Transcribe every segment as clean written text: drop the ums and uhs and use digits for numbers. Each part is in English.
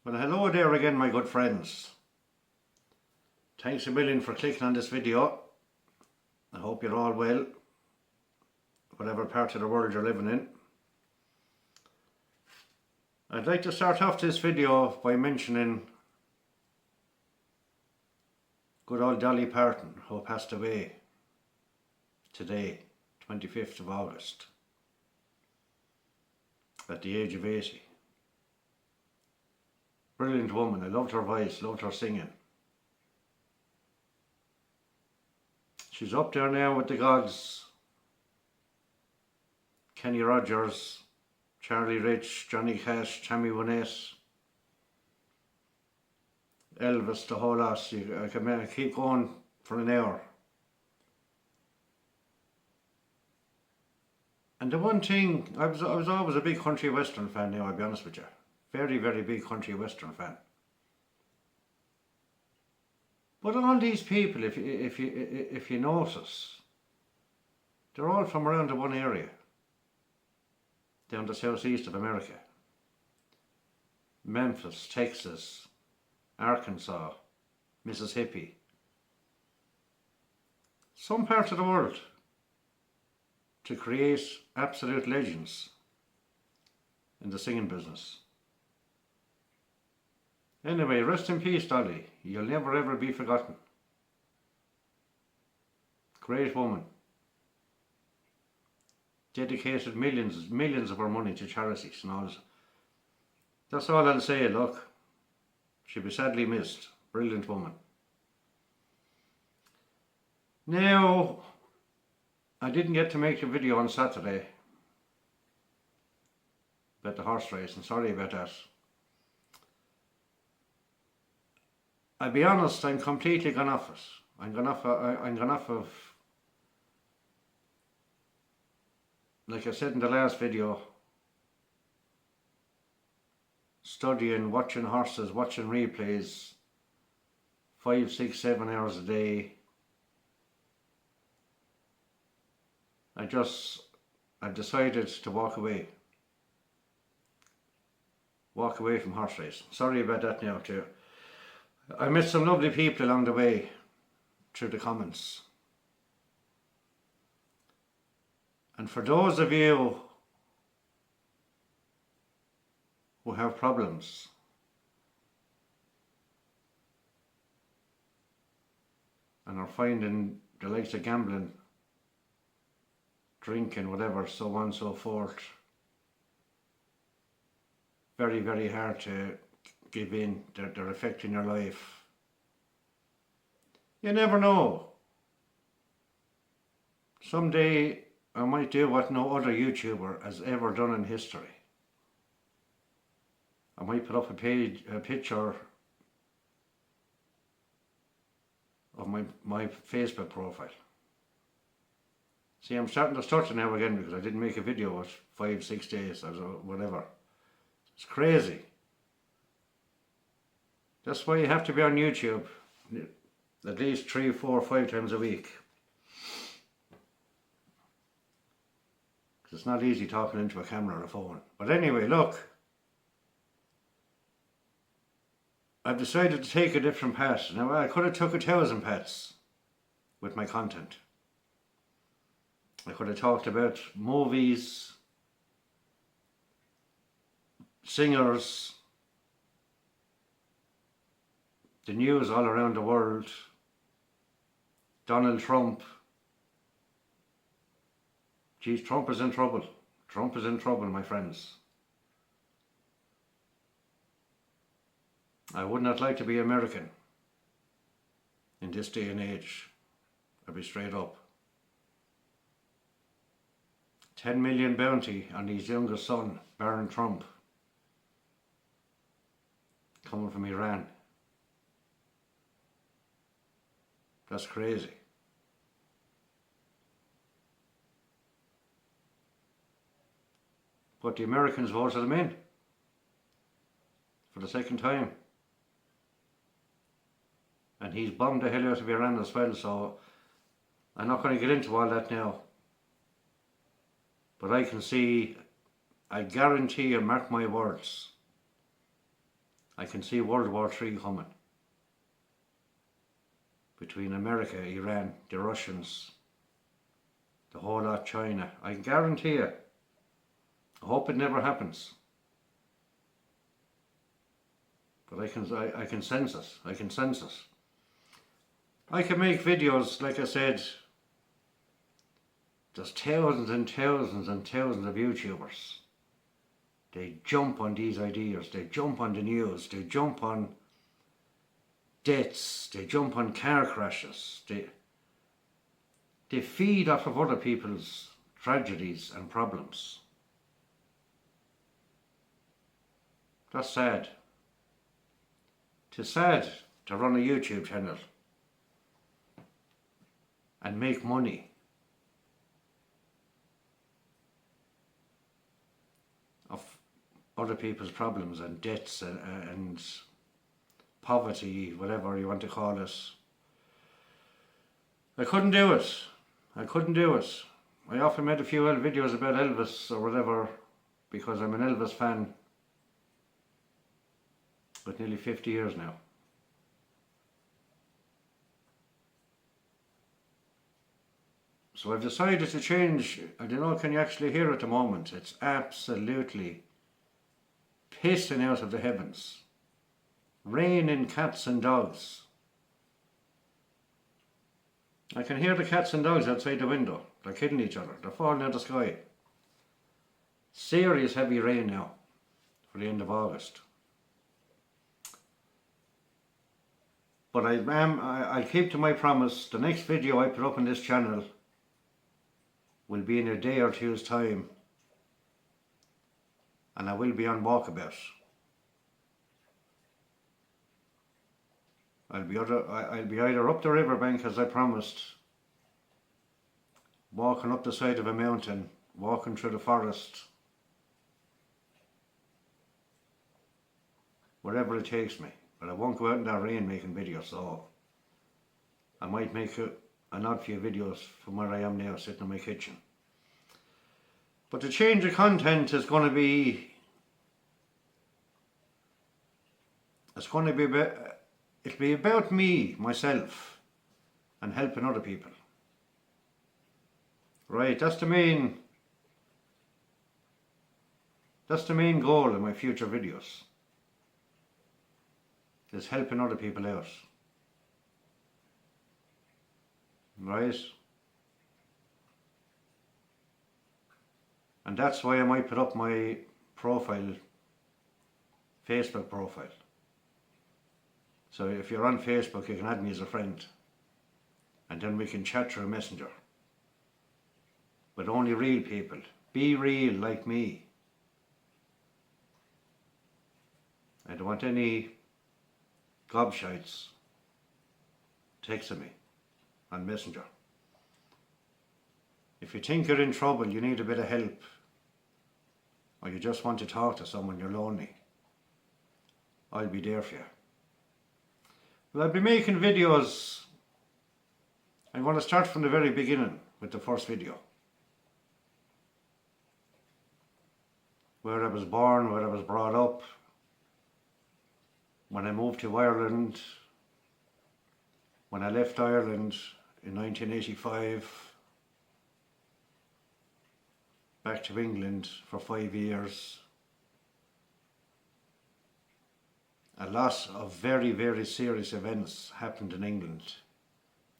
Well, hello there again, my good friends. Thanks a million for clicking on this video. I hope you're all well, whatever part of the world you're living in. I'd like to start off this video by mentioning good old Dolly Parton, who passed away today, 25th of August, at the age of 80. Brilliant woman. I loved her voice, loved her singing. She's up there now with the gods: Kenny Rogers, Charlie Rich, Johnny Cash, Tammy Wynette, Elvis, the whole lot. I can keep going for an hour. And the one thing, I was always a big country western fan now, I'll be honest with you. Very, very big country western fan. But all these people, if you notice, they're all from around the one area, down the southeast of America. Memphis, Texas, Arkansas, Mississippi. Some parts of the world to create absolute legends in the singing business. Anyway, rest in peace, Dolly. You'll never ever be forgotten. Great woman. Dedicated millions of her money to charities and all. That's all I'll say. Look, she'll be sadly missed. Brilliant woman. Now, I didn't get to make a video on Saturday about the horse race, and sorry about that. I'll be honest, I'm completely gone off it. I'm gone off of, like I said in the last video, studying, watching horses, watching replays, 5, 6, 7 hours a day. I've decided to walk away from horse racing. Sorry about that now too. I met some lovely people along the way through the comments. And for those of you who have problems and are finding the likes of gambling, drinking, whatever, so on and so forth, very, very hard to give in, they're affecting your life. You never know. Someday I might do what no other YouTuber has ever done in history. I might put up a picture of my Facebook profile. See, I'm starting to stutter now again because I didn't make a video for 5, 6 days or whatever. It's crazy. That's why you have to be on YouTube at least 3, 4, 5 times a week. Because it's not easy talking into a camera or a phone. But anyway, look. I've decided to take a different path. Now, I could have took 1,000 paths with my content. I could have talked about movies, singers, the news all around the world, Donald Trump. Geez, Trump is in trouble. Trump is in trouble, my friends. I would not like to be American in this day and age. I'll be straight up. 10 million bounty on his youngest son, Barron Trump, coming from Iran. That's crazy. But the Americans voted him in for the second time. And he's bombed the hell out of Iran as well, so I'm not going to get into all that now. But I can see, I guarantee you, mark my words, I can see WW3 coming. Between America, Iran, the Russians, the whole lot, China. I can guarantee you. I hope it never happens. But I can sense it. I can sense it. I can make videos, like I said, there's thousands and thousands and thousands of YouTubers. They jump on these ideas, they jump on the news, they jump on deaths, they jump on car crashes, they feed off of other people's tragedies and problems. That's sad. It's sad to run a YouTube channel and make money of other people's problems and debts and poverty, whatever you want to call it. I couldn't do it. I couldn't do it. I often made a few videos about Elvis or whatever because I'm an Elvis fan. But nearly 50 years now. So I've decided to change. I don't know, can you actually hear it at the moment? It's absolutely pissing out of the heavens. Raining cats and dogs. I can hear the cats and dogs outside the window. They're killing each other. They're falling out of the sky. Serious heavy rain now for the end of August. But I'll keep to my promise. The next video I put up on this channel will be in a day or two's time, and I will be on walkabout. I'll be either up the riverbank as I promised, walking up the side of a mountain, walking through the forest, wherever it takes me. But I won't go out in that rain making videos, so I might make an odd few videos from where I am now, sitting in my kitchen. But the change of content is going to be, it'll be about me, myself, and helping other people. Right, that's the main goal in my future videos. Is helping other people out. Right? And that's why I might put up my profile, Facebook profile. So if you're on Facebook, you can add me as a friend. And then we can chat through Messenger. But only real people. Be real like me. I don't want any gobshites texting me on Messenger. If you think you're in trouble, you need a bit of help, or you just want to talk to someone, you're lonely, I'll be there for you. Well, I'll be making videos. I'm going to start from the very beginning with the first video. Where I was born, where I was brought up, when I moved to Ireland, when I left Ireland in 1985, back to England for 5 years. A lot of very, very serious events happened in England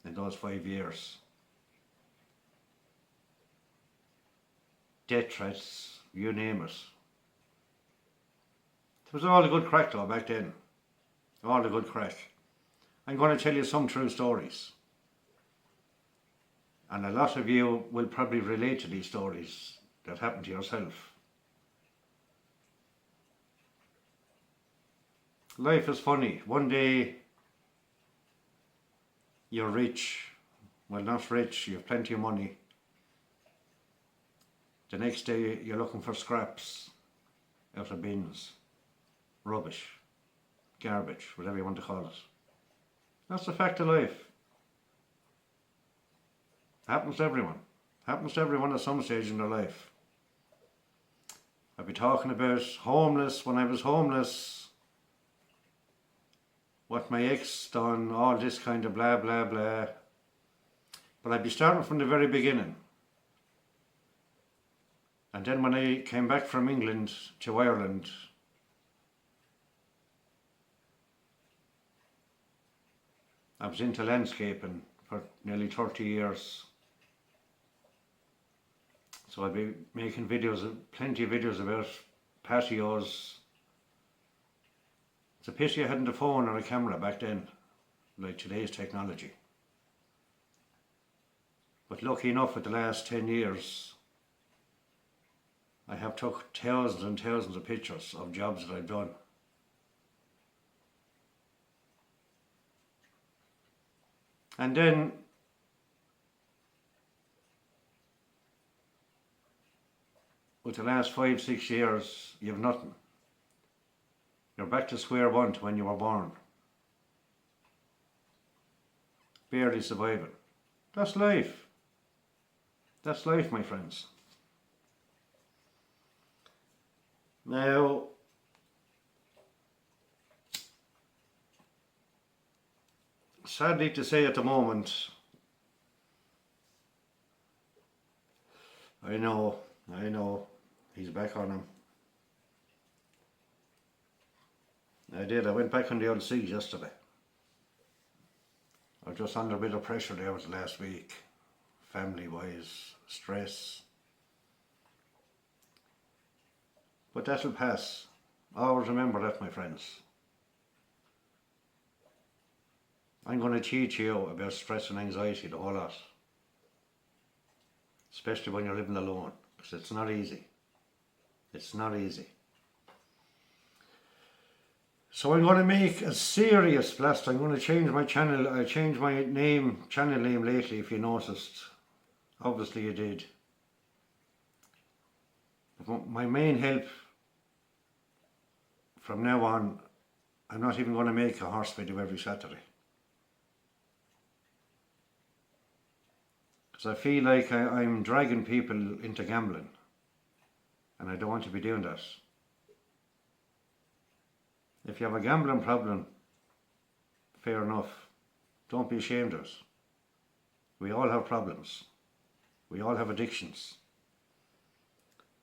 in those 5 years. Death threats, you name it. It was all a good crack though back then. All a good crack. I'm going to tell you some true stories. And a lot of you will probably relate to these stories that happened to yourself. Life is funny. One day you're rich. Well, not rich, you have plenty of money. The next day you're looking for scraps out of bins. Rubbish. Garbage, whatever you want to call it. That's the fact of life. Happens to everyone. Happens to everyone at some stage in their life. I'll be talking about homeless. When I was homeless, what my ex done, all this kind of blah blah blah. But I'd be starting from the very beginning. And then when I came back from England to Ireland, I was into landscaping for nearly 30 years. So I'd be making videos, plenty of videos about patios. It's a pity I hadn't a phone or a camera back then, like today's technology. But lucky enough, with the last 10 years, I have took thousands and thousands of pictures of jobs that I've done. And then with the last 5-6 years, you've nothing. You're back to square one to when you were born. Barely surviving. That's life. That's life, my friends. Now, sadly to say at the moment, I know, he's back on him. I went back on the old siege yesterday. I was just under a bit of pressure there with the last week, family-wise, stress. But that'll pass. Always remember that, my friends. I'm going to teach you about stress and anxiety, the whole lot. Especially when you're living alone, because it's not easy. It's not easy. So I'm going to make a serious blast. I'm going to change my channel. I changed my channel name lately, if you noticed. Obviously you did. But my main help from now on, I'm not even going to make a horse video every Saturday. Because I feel like I'm dragging people into gambling. And I don't want to be doing that. If you have a gambling problem, fair enough. Don't be ashamed of it. We all have problems. We all have addictions.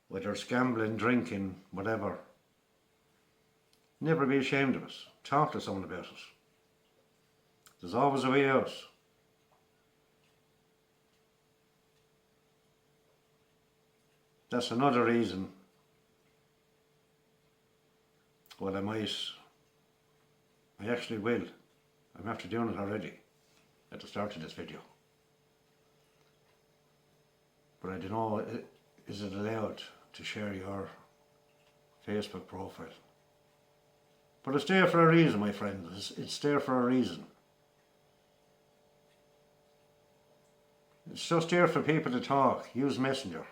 Whether it's gambling, drinking, whatever. Never be ashamed of it. Talk to someone about it. There's always a way out. That's another reason well, I actually will. I'm after doing it already at the start of this video. But I don't know, is it allowed to share your Facebook profile? But it's there for a reason, my friends. It's there for a reason. It's just there for people to talk, use Messenger,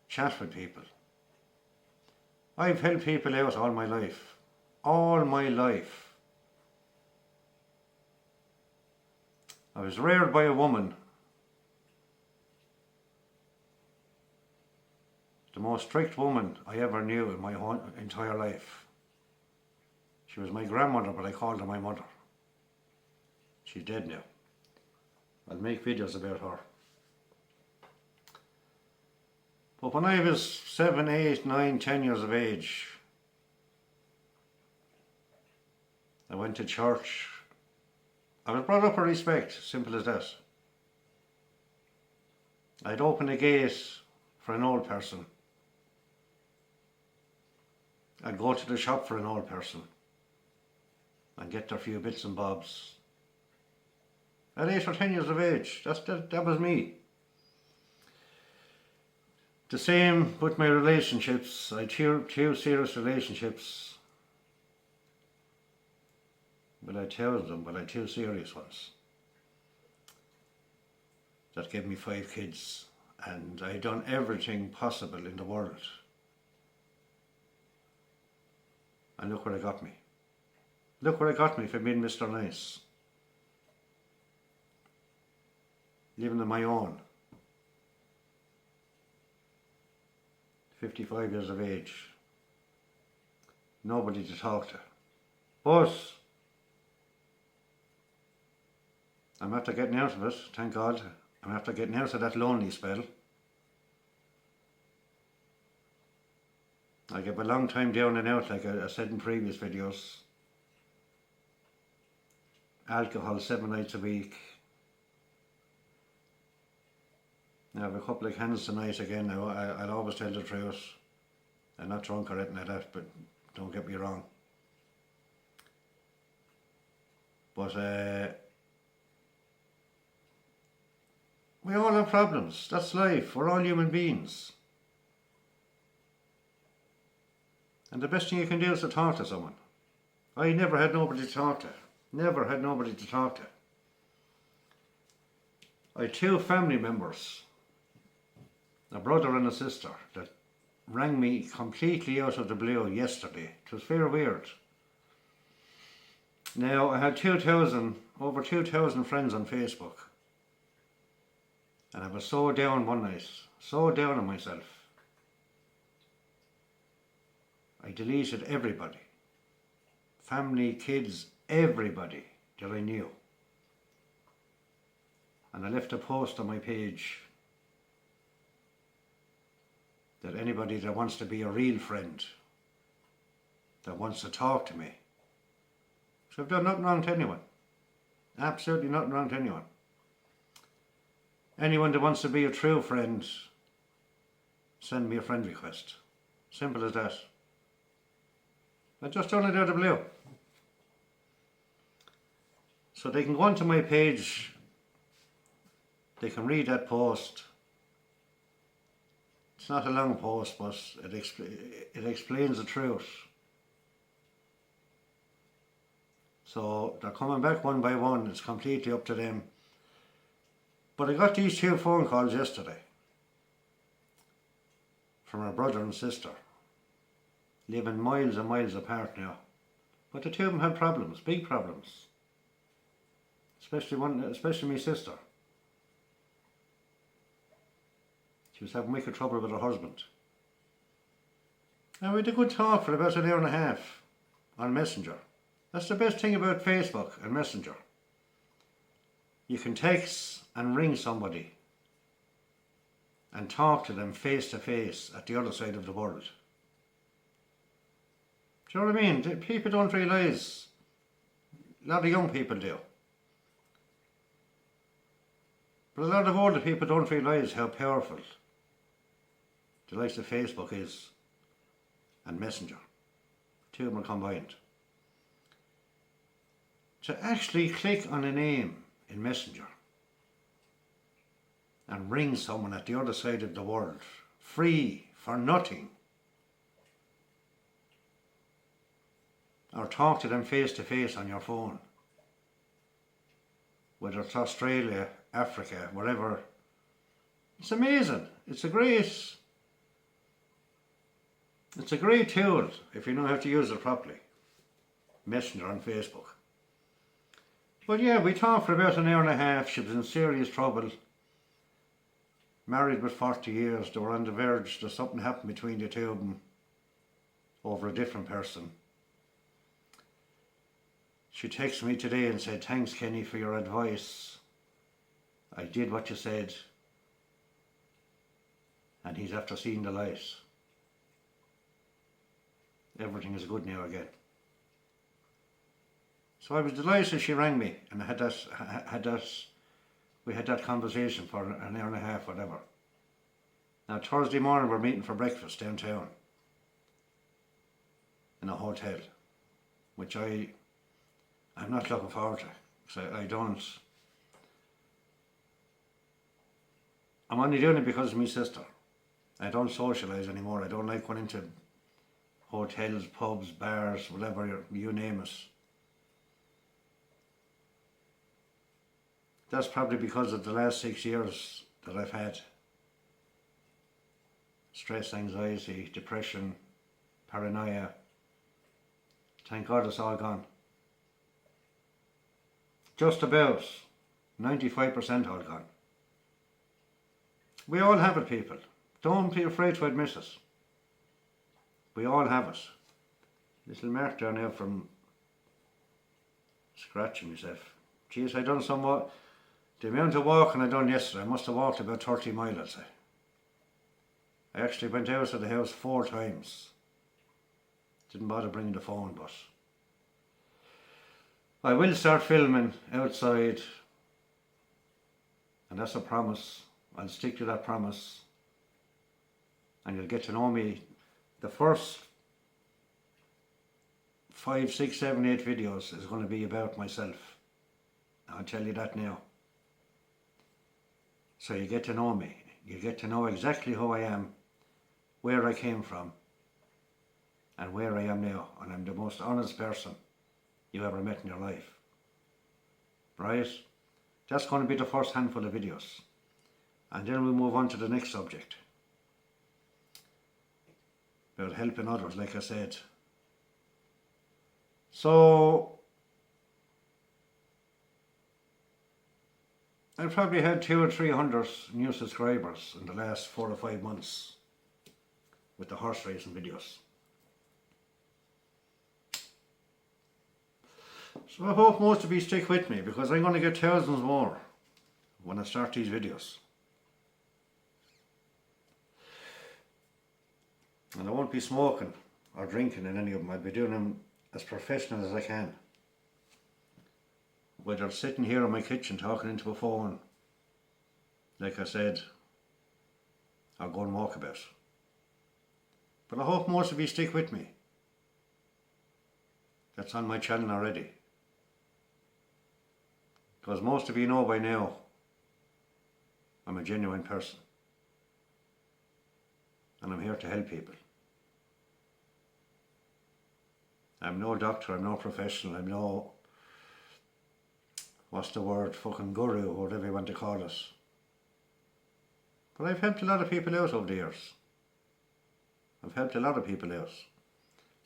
chat with people. I've helped people out all my life. All my life. I was reared by a woman. The most strict woman I ever knew in my whole entire life. She was my grandmother, but I called her my mother. She's dead now. I'll make videos about her. But when I was 7, 8, 9, 10 years of age, I went to church. I was brought up with respect, simple as that. I'd open a gate for an old person. I'd go to the shop for an old person and get their few bits and bobs. At 8 or 10 years of age, that was me. The same with my relationships. I had two serious relationships. Well, I tell them, but I had two serious ones. That gave me 5 kids, and I had done everything possible in the world. And look where it got me. Look where it got me for being Mr. Nice. Living on my own. 55 years of age. Nobody to talk to. But I'm after getting out of it, thank God. I'm after getting out of that lonely spell. I get a long time down and out, like I said in previous videos. Alcohol 7 nights a week. I have a couple of cans tonight again now. I'll always tell the truth. I'm not drunk or anything like that, but don't get me wrong. But we all have problems. That's life. We're all human beings. And the best thing you can do is to talk to someone. I never had nobody to talk to. Never had nobody to talk to. I had 2 family members, a brother and a sister, that rang me completely out of the blue yesterday. It was very weird. Now, I had over 2,000 friends on Facebook. And I was so down one night, so down on myself. I deleted everybody. Family, kids, everybody that I knew. And I left a post on my page that anybody that wants to be a real friend, that wants to talk to me. So I've done nothing wrong to anyone. Absolutely nothing wrong to anyone. Anyone that wants to be a true friend, send me a friend request. Simple as that. I just done it out of the blue. So they can go onto my page, they can read that post. It's not a long post, but it explains the truth. So they're coming back one by one, it's completely up to them. But I got these 2 phone calls yesterday from a brother and sister, living miles and miles apart now. But the 2 of them had problems, big problems. Especially my sister. She was having wicked trouble with her husband. And we had a good talk for about an hour and a half on Messenger. That's the best thing about Facebook and Messenger. You can text and ring somebody and talk to them face to face at the other side of the world. Do you know what I mean? People don't realise, a lot of young people do, but a lot of older people don't realise how powerful the likes of Facebook is and Messenger. 2 of them are combined. To actually click on a name in Messenger and ring someone at the other side of the world, free, for nothing, or talk to them face to face on your phone, whether it's Australia, Africa, wherever. It's amazing. It's a great tool if you know how to use it properly. Messenger on Facebook. But yeah, we talked for about an hour and a half. She was in serious trouble. Married with 40 years. They were on the verge that something happened between the 2 of them over a different person. She texted me today and said, "Thanks, Kenny, for your advice. I did what you said." And he's after seeing the light. Everything is good now again. So I was delighted she rang me, and we had that conversation for an hour and a half, whatever. Now Thursday morning we're meeting for breakfast downtown in a hotel, which I'm not looking forward to, because I'm only doing it because of my sister. I don't socialise anymore. I don't like going into hotels, pubs, bars, whatever, you name it. That's probably because of the last 6 years that I've had. Stress, anxiety, depression, paranoia. Thank God it's all gone. Just about 95% all gone. We all have it, people. Don't be afraid to admit it. We all have it. Little Mark there now from scratching myself. Geez, I done some walk. The amount of walking I done yesterday, I must have walked about 30 miles, I'd say. I actually went out of the house 4 times. Didn't bother bringing the phone, but I will start filming outside, and that's a promise. I'll stick to that promise, and you'll get to know me. The first 5, 6, 7, 8 videos is going to be about myself. I'll tell you that now. So you get to know me. You get to know exactly who I am, where I came from, and where I am now. And I'm the most honest person you ever met in your life. Right? That's going to be the first handful of videos. And then we'll move on to the next subject. About helping others, like I said. So, I've probably had 200 or 300 new subscribers in the last 4 or 5 months with the horse racing videos. So I hope most of you stick with me, because I'm going to get thousands more when I start these videos. And I won't be smoking or drinking in any of them. I'll be doing them as professional as I can. Whether it's sitting here in my kitchen talking into a phone, like I said, or go and walk about. But I hope most of you stick with me. That's on my channel already. Because most of you know by now, I'm a genuine person. And I'm here to help people. I'm no doctor, I'm no professional, I'm no, what's the word, fucking guru, or whatever you want to call it. But I've helped a lot of people out over the years. I've helped a lot of people out.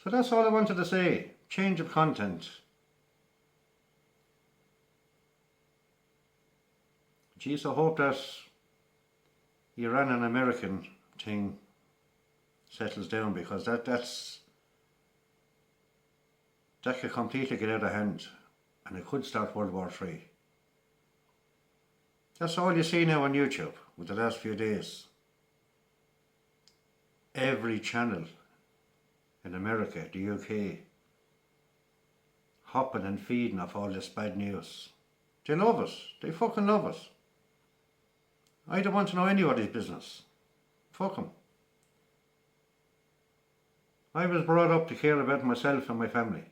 So that's all I wanted to say. Change of content. Geez, I hope that Iran and American thing settles down, because that could completely get out of hand, and it could start World War 3. That's all you see now on YouTube with the last few days. Every channel in America, the UK, hopping and feeding off all this bad news. They love us. They fucking love us. I don't want to know anybody's business. Fuck them. I was brought up to care about myself and my family.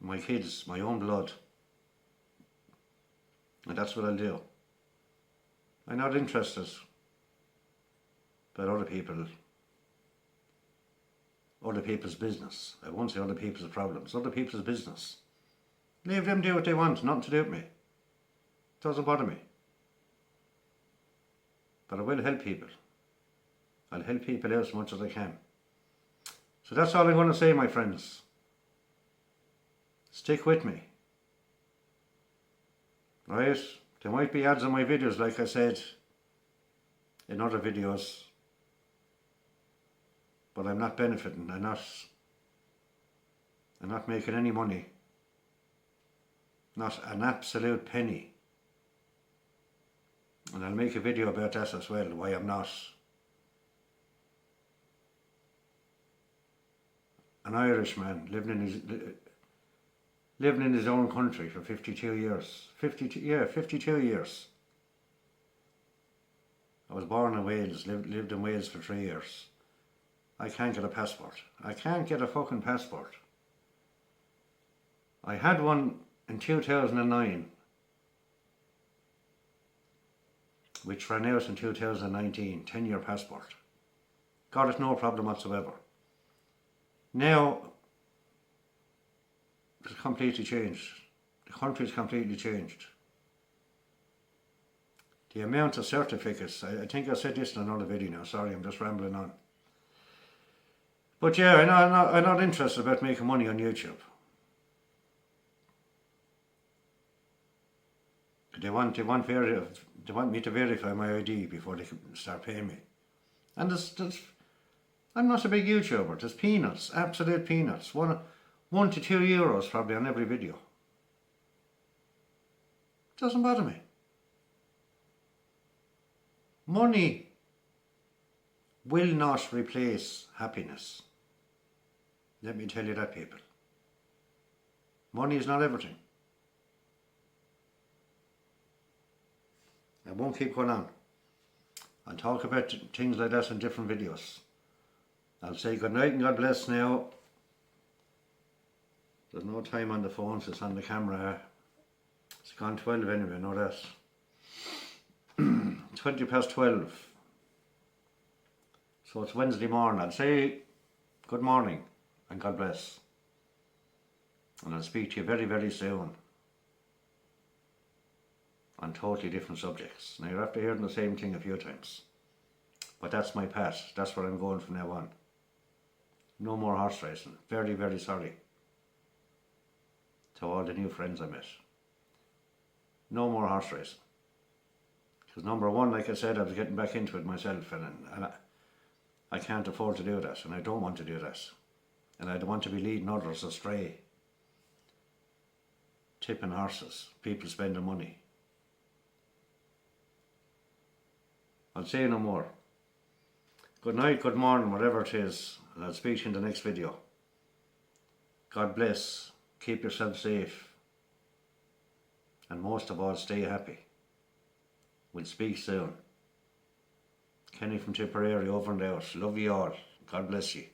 My kids, my own blood. And that's what I'll do. I'm not interested about other people's business. I won't say other people's problems, other people's business. Leave them do what they want, nothing to do with me. Doesn't bother me. But I will help people. I'll help people out as much as I can. So that's all I'm going to say, my friends. Stick with me. Right? There might be ads on my videos, like I said in other videos. But I'm not benefiting. I'm not making any money. Not an absolute penny. And I'll make a video about that as well, why I'm not. An Irishman living in his own country for 52 years. 52 years. I was born in Wales, lived in Wales for 3 years. I can't get a passport. I can't get a fucking passport. I had one in 2009, which ran out in 2019, 10-year passport. Got it no problem whatsoever. Now, it's completely changed. The country's completely changed. The amount of certificates, I think I said this in another video now, sorry, I'm just rambling on. But yeah, I'm not interested about making money on YouTube. They want me to verify my ID before they can start paying me. And I'm not a big YouTuber. There's peanuts, absolute peanuts. One €1 to €2 probably on every video. Doesn't bother me. Money will not replace happiness. Let me tell you that, people. Money is not everything. I won't keep going on. I'll talk about things like that in different videos. I'll say good night and God bless now. There's no time on the phone, so it's on the camera. It's gone 12 anyway, I know that. 20 past 12. So it's Wednesday morning. I'll say good morning and God bless. And I'll speak to you very, very soon on totally different subjects. Now you're after hearing the same thing a few times. But that's my path. That's where I'm going from now on. No more horse racing. Very, very sorry to all the new friends I met. No more horse racing. Because number one, like I said, I was getting back into it myself, and I can't afford to do that, and I don't want to do that. And I don't want to be leading others astray. Tipping horses, people spending money. I'll say no more. Good night, good morning, whatever it is, and I'll speak to you in the next video. God bless, keep yourself safe, and most of all, stay happy. We'll speak soon. Kenny from Tipperary over and out. Love you all. God bless you.